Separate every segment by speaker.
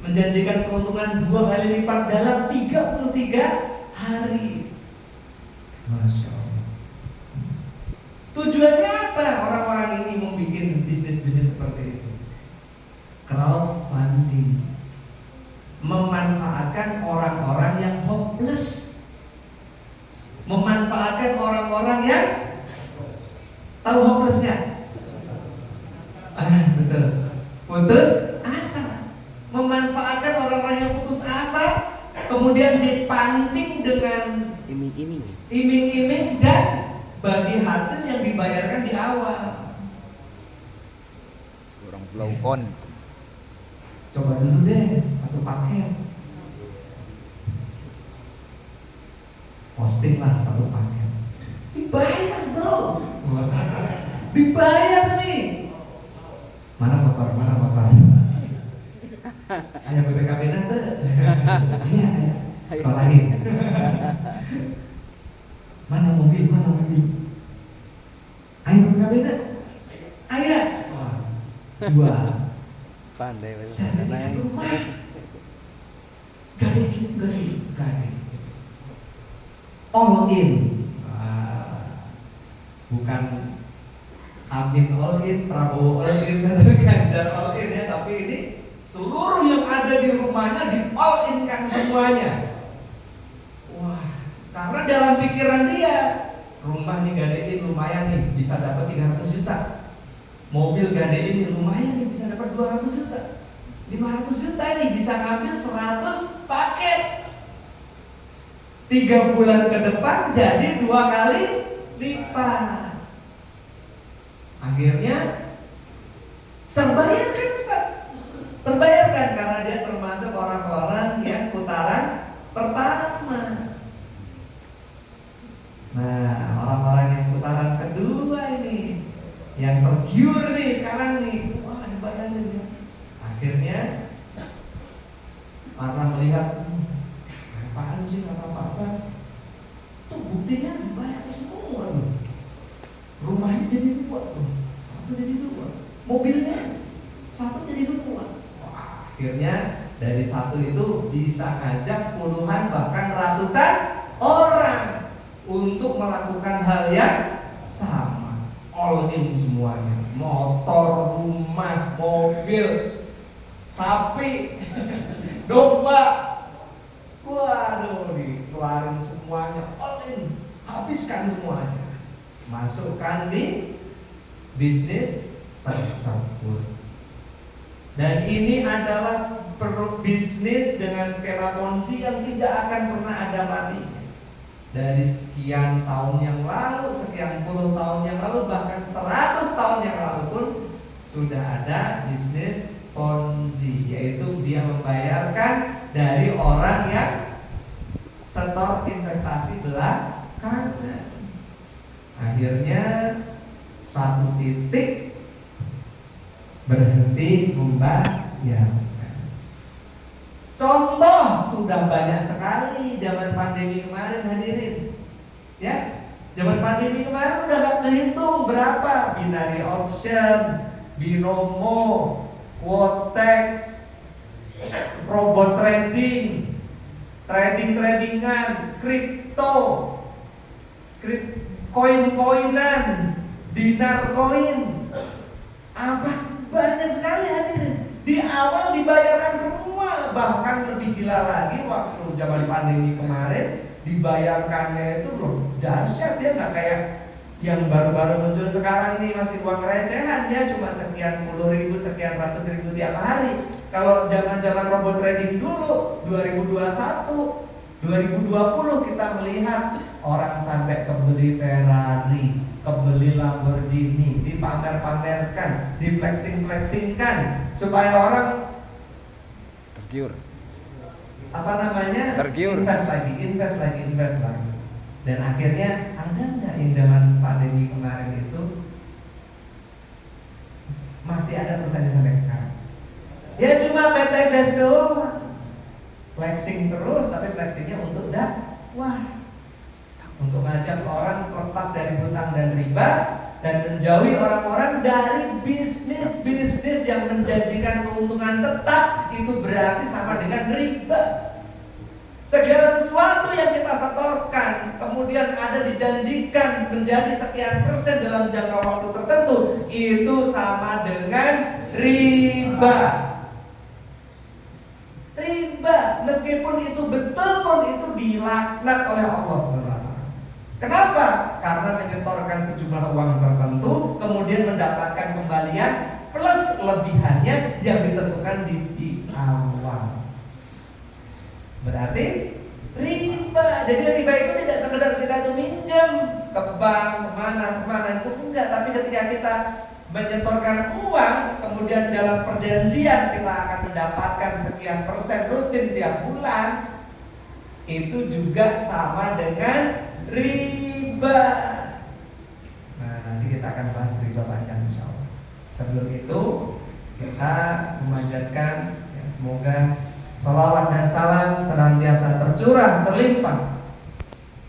Speaker 1: menjanjikan keuntungan 2 kali lipat dalam 33 hari. Masya Allah. Tujuannya apa orang-orang ini membuat bisnis-bisnis seperti itu? Crowdfunding, memanfaatkan orang-orang yang hopeless, memanfaatkan orang-orang yang tahu hopelessnya, betul, putus asa, memanfaatkan orang-orang yang putus asa, kemudian dipancing dengan iming-iming dan bagi hasil yang dibayarkan di awal.
Speaker 2: Orang blow on.
Speaker 1: Coba dulu deh satu paket, posting lah satu paket, dibayar bro, dibayar nih. Mana motor? Ayah BPKB nanti. Iya, sekolahin. Mana mobil? Ayo BPKB nanti. Ayo. Jual.
Speaker 2: Pandai
Speaker 1: Sertifikat rumah. Gade. All in. Bukan Amin all in, Prabowo all in, Ganjar all in ya, tapi ini seluruh yang ada di rumahnya di all in kan semuanya. Wah, karena dalam pikiran dia rumah nih gadein lumayan nih bisa dapat 300 juta. Mobil gadein nih lumayan nih bisa dapat 200 juta. 500 juta nih bisa ngambil 100 paket. 3 bulan ke depan jadi 2 kali lipat. Akhirnya terbayarkan Ustaz. Terbayarkan karena dia termasuk orang-orang yang putaran pertama. Nah, orang-orang yang putaran kedua ini yang tergiur nih sekarang nih, wah dibayarin ya. Akhirnya karena melihat apaan sih kata Pak Fad, tuh buktinya dibayar semua tuh. Rumahnya jadi 2 tuh, 1 jadi 2, mobilnya 1 jadi 2. Wah, akhirnya dari 1 itu bisa ngajak puluhan bahkan ratusan orang untuk melakukan hal yang sama. All in semuanya, motor, rumah, mobil, sapi, domba. Waduh, dikeluarin semuanya, all in, habiskan semuanya, masukkan di bisnis tersebut. Dan ini adalah bisnis dengan skema ponzi yang tidak akan pernah ada matinya. Dari sekian tahun yang lalu, sekian puluh tahun yang lalu, bahkan 100 tahun yang lalu pun sudah ada bisnis ponzi, yaitu dia membayarkan dari orang yang setor investasi belakangan. Akhirnya satu titik berhenti membayarkan. Contoh sudah banyak sekali zaman pandemi kemarin hadirin. Ya, zaman pandemi kemarin udah gak kehitung berapa binary option, binomo, quotex, robot trading, tradingan, kripto, koin-koinan, dinar koin, apa banyak sekali hadirin. Di awal dibayarkan semua, bahkan lebih gila lagi waktu zaman pandemi kemarin dibayarkannya itu loh dahsyat ya, nggak kayak yang baru-baru muncul sekarang ini masih uang recehan ya, cuma sekian puluh ribu, sekian ratus ribu tiap hari. Kalau zaman-zaman robot trading dulu 2021, 2020 kita melihat orang sampai kebeli Ferrari, kebeli Lamborghini, dipamer-pamerkan, diflexing-flexingkan supaya orang
Speaker 2: tergiur.
Speaker 1: Tergiur. Invest lagi. Dan akhirnya ada nggak yang zaman pandemi kemarin itu masih ada perusahaan sampai sekarang? Ya cuma PT Gas doang, flexing terus, tapi flexingnya untuk dakwah, untuk ngajak orang lepas dari hutang dan riba, dan menjauhi orang-orang dari bisnis-bisnis yang menjanjikan keuntungan tetap. Itu berarti sama dengan riba. Segala sesuatu yang kita setorkan kemudian ada dijanjikan menjadi sekian persen dalam jangka waktu tertentu, itu sama dengan riba. Riba, meskipun itu betul pun itu dilaknat oleh Allah SWT. Kenapa? Karena menyetorkan sejumlah uang tertentu kemudian mendapatkan kembalian plus lebihannya yang ditentukan di awal. Berarti riba. Jadi riba itu tidak sekedar kita tuh minjem ke bank kemana itu enggak, tapi ketika kita menyetorkan uang kemudian dalam perjanjian kita akan mendapatkan sekian persen rutin tiap bulan, itu juga sama dengan riba. Nah, nanti kita akan bahas riba panjang insyaallah. Sebelum itu kita memanjatkan ya, semoga salawat dan salam senantiasa tercurah berlimpah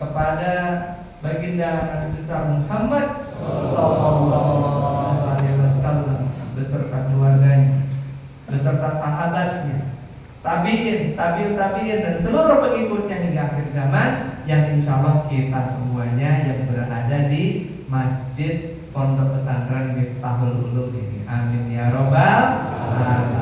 Speaker 1: kepada baginda Nabi besar Muhammad sallallahu alaihi wasallam beserta keluarganya, beserta sahabatnya, tabi'in, tabi'ut tabi'in dan seluruh pengikutnya hingga akhir zaman, yang insyaallah kita semuanya yang berada di Masjid Pondok Pesantren Miftahul Ulum ini. Amin ya robbal alamin.